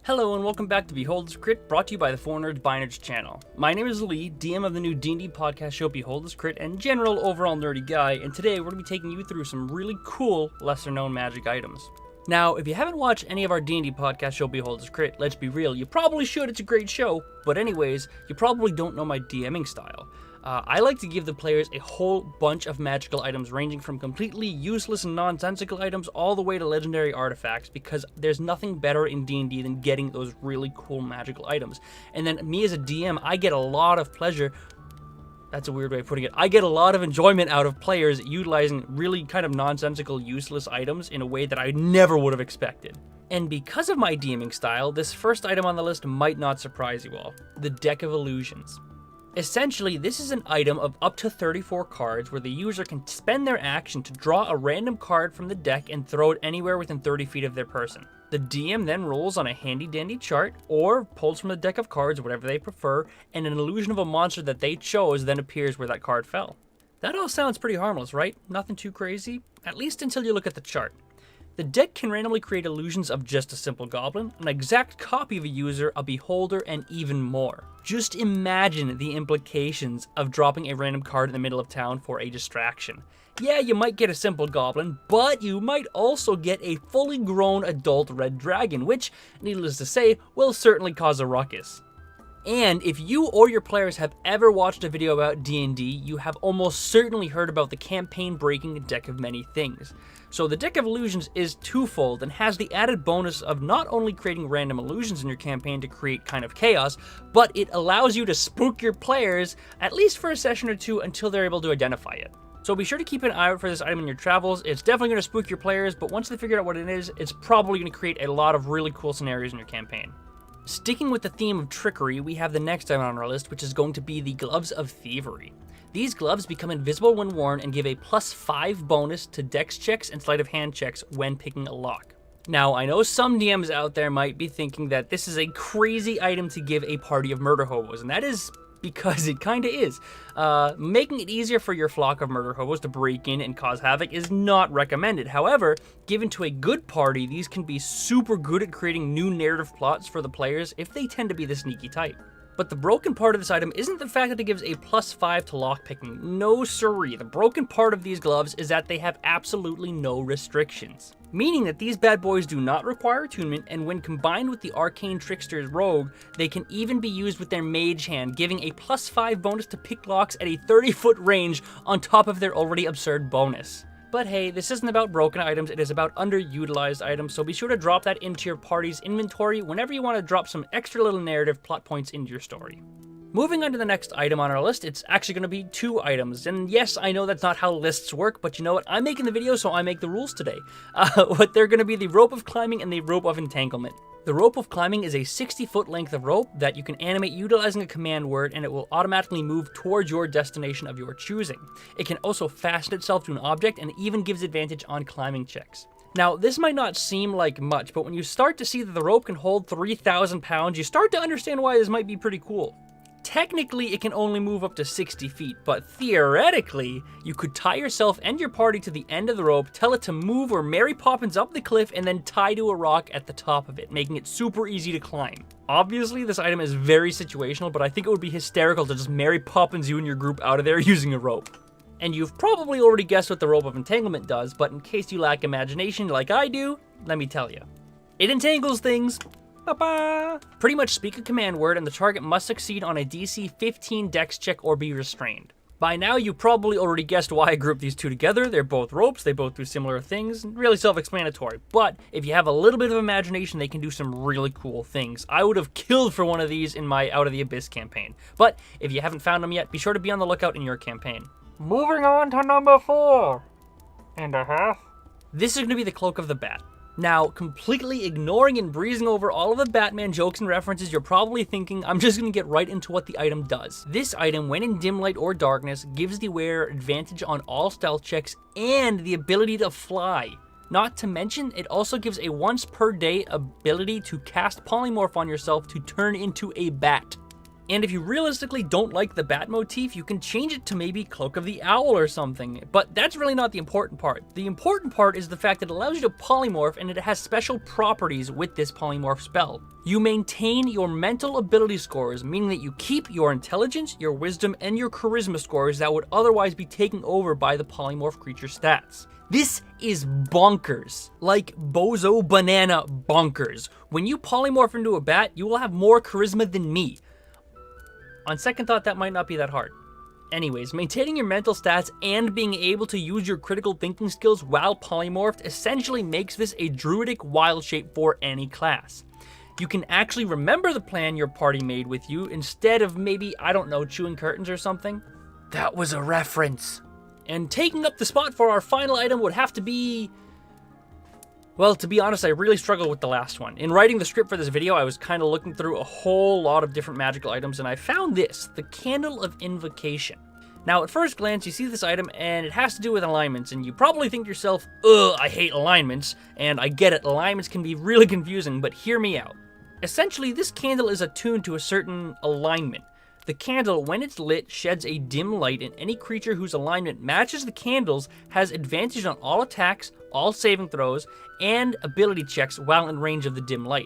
Hello and welcome back to Behold This Crit, brought to you by the 4Nerds by Nerds channel. My name is Lee, DM of the new D&D podcast show Behold This Crit, and general overall nerdy guy, and today we're going to be taking you through some really cool, lesser known magic items. Now, if you haven't watched any of our D&D podcast show Behold This Crit, let's be real, you probably should, it's a great show, but anyways, you probably don't know my DMing style. I like to give the players a whole bunch of magical items ranging from completely useless and nonsensical items all the way to legendary artifacts, because there's nothing better in D&D than getting those really cool magical items. And then me as a DM, I get a lot of pleasure, that's a weird way of putting it, I get a lot of enjoyment out of players utilizing really kind of nonsensical, useless items in a way that I never would have expected. And because of my DMing style, this first item on the list might not surprise you all, the Deck of Illusions. Essentially, this is an item of up to 34 cards where the user can spend their action to draw a random card from the deck and throw it anywhere within 30 feet of their person. The DM then rolls on a handy-dandy chart, or pulls from the deck of cards, whatever they prefer, and an illusion of a monster that they chose then appears where that card fell. That all sounds pretty harmless, right? Nothing too crazy? At least until you look at the chart. The deck can randomly create illusions of just a simple goblin, an exact copy of a user, a beholder, and even more. Just imagine the implications of dropping a random card in the middle of town for a distraction. Yeah, you might get a simple goblin, but you might also get a fully grown adult red dragon, which, needless to say, will certainly cause a ruckus. And if you or your players have ever watched a video about D&D, you have almost certainly heard about the campaign-breaking Deck of Many Things. So the Deck of Illusions is twofold and has the added bonus of not only creating random illusions in your campaign to create kind of chaos, but it allows you to spook your players, at least for a session or two, until they're able to identify it. So be sure to keep an eye out for this item in your travels. It's definitely going to spook your players, but once they figure out what it is, it's probably going to create a lot of really cool scenarios in your campaign. Sticking with the theme of trickery, we have the next item on our list, which is going to be the Gloves of Thievery. These gloves become invisible when worn and give a +5 bonus to dex checks and sleight of hand checks when picking a lock. Now, I know some DMs out there might be thinking that this is a crazy item to give a party of murder hobos, and that is because it kinda is. Making it easier for your flock of murder hobos to break in and cause havoc is not recommended. However, given to a good party, these can be super good at creating new narrative plots for the players if they tend to be the sneaky type. But the broken part of this item isn't the fact that it gives a +5 to lockpicking. No siree. The broken part of these gloves is that they have absolutely no restrictions. Meaning that these bad boys do not require attunement, and when combined with the Arcane Trickster's Rogue, they can even be used with their Mage Hand, giving a +5 bonus to pick locks at a 30-foot range on top of their already absurd bonus. But hey, this isn't about broken items, it is about underutilized items, so be sure to drop that into your party's inventory whenever you want to drop some extra little narrative plot points into your story. Moving on to the next item on our list, it's actually going to be 2 items, and yes, I know that's not how lists work, but you know what, I'm making the video, so I make the rules today. But they're going to be the Rope of Climbing and the Rope of Entanglement. The Rope of Climbing is a 60-foot length of rope that you can animate utilizing a command word, and it will automatically move towards your destination of your choosing. It can also fasten itself to an object and even gives advantage on climbing checks. Now, this might not seem like much, but when you start to see that the rope can hold 3,000 pounds, you start to understand why this might be pretty cool. Technically, it can only move up to 60 feet, but theoretically, you could tie yourself and your party to the end of the rope, tell it to move or Mary Poppins up the cliff, and then tie to a rock at the top of it, making it super easy to climb. Obviously, this item is very situational, but I think it would be hysterical to just Mary Poppins you and your group out of there using a rope. And you've probably already guessed what the Rope of Entanglement does, but in case you lack imagination like I do, let me tell you. It entangles things. Ba-ba! Pretty much speak a command word and the target must succeed on a DC 15 dex check or be restrained. By now you probably already guessed why I grouped these two together. They're both ropes, they both do similar things, really self-explanatory. But if you have a little bit of imagination, they can do some really cool things. I would have killed for one of these in my Out of the Abyss campaign. But if you haven't found them yet, be sure to be on the lookout in your campaign. Moving on to number 4.5. This is going to be the Cloak of the Bat. Now, completely ignoring and breezing over all of the Batman jokes and references, you're probably thinking, I'm just going to get right into what the item does. This item, when in dim light or darkness, gives the wearer advantage on all stealth checks and the ability to fly. Not to mention, it also gives a once per day ability to cast polymorph on yourself to turn into a bat. And if you realistically don't like the bat motif, you can change it to maybe Cloak of the Owl or something. But that's really not the important part. The important part is the fact that it allows you to polymorph, and it has special properties with this polymorph spell. You maintain your mental ability scores, meaning that you keep your intelligence, your wisdom, and your charisma scores that would otherwise be taken over by the polymorph creature stats. This is bonkers. Like bozo banana bonkers. When you polymorph into a bat, you will have more charisma than me. On second thought, that might not be that hard. Anyways, maintaining your mental stats and being able to use your critical thinking skills while polymorphed essentially makes this a druidic wild shape for any class. You can actually remember the plan your party made with you instead of maybe, I don't know, chewing curtains or something. That was a reference. And taking up the spot for our final item would have to be... Well, to be honest, I really struggled with the last one. In writing the script for this video, I was kind of looking through a whole lot of different magical items, and I found this, the Candle of Invocation. Now, at first glance, you see this item, and it has to do with alignments, and you probably think to yourself, ugh, I hate alignments, and I get it, alignments can be really confusing, but hear me out. Essentially, this candle is attuned to a certain alignment. The candle, when it's lit, sheds a dim light, and any creature whose alignment matches the candle's has advantage on all attacks, all saving throws, and ability checks while in range of the dim light.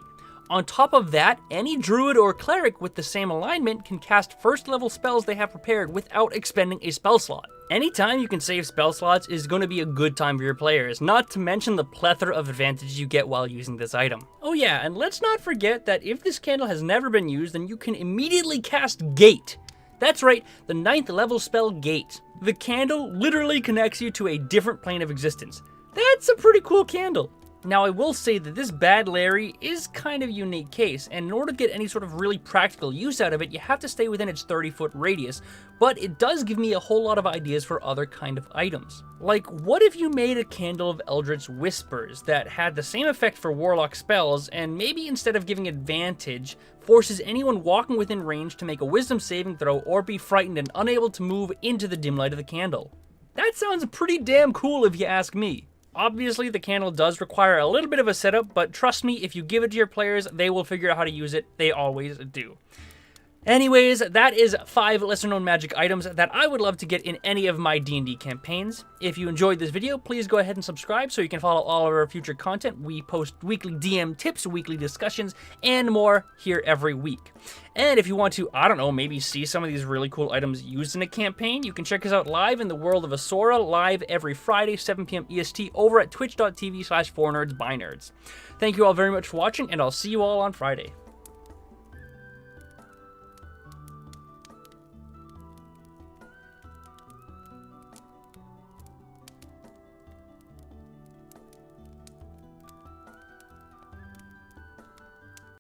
On top of that, any druid or cleric with the same alignment can cast first level spells they have prepared without expending a spell slot. Anytime you can save spell slots is going to be a good time for your players, not to mention the plethora of advantages you get while using this item. Oh yeah, and let's not forget that if this candle has never been used, then you can immediately cast Gate. That's right, the 9th level spell Gate. The candle literally connects you to a different plane of existence. That's a pretty cool candle. Now, I will say that this Bad Larry is kind of a unique case, and in order to get any sort of really practical use out of it, you have to stay within its 30-foot radius, but it does give me a whole lot of ideas for other kind of items. Like, what if you made a Candle of Eldritch Whispers that had the same effect for Warlock spells, and maybe instead of giving advantage, forces anyone walking within range to make a Wisdom saving throw or be frightened and unable to move into the dim light of the candle? That sounds pretty damn cool if you ask me. Obviously, the candle does require a little bit of a setup, but trust me, if you give it to your players, they will figure out how to use it. They always do. Anyways, that is 5 lesser-known magic items that I would love to get in any of my D&D campaigns. If you enjoyed this video, please go ahead and subscribe so you can follow all of our future content. We post weekly DM tips, weekly discussions, and more here every week. And if you want to, I don't know, maybe see some of these really cool items used in a campaign, you can check us out live in the world of Asura, live every Friday, 7 p.m. EST, over at twitch.tv/4nerdsbynerds. Thank you all very much for watching, and I'll see you all on Friday.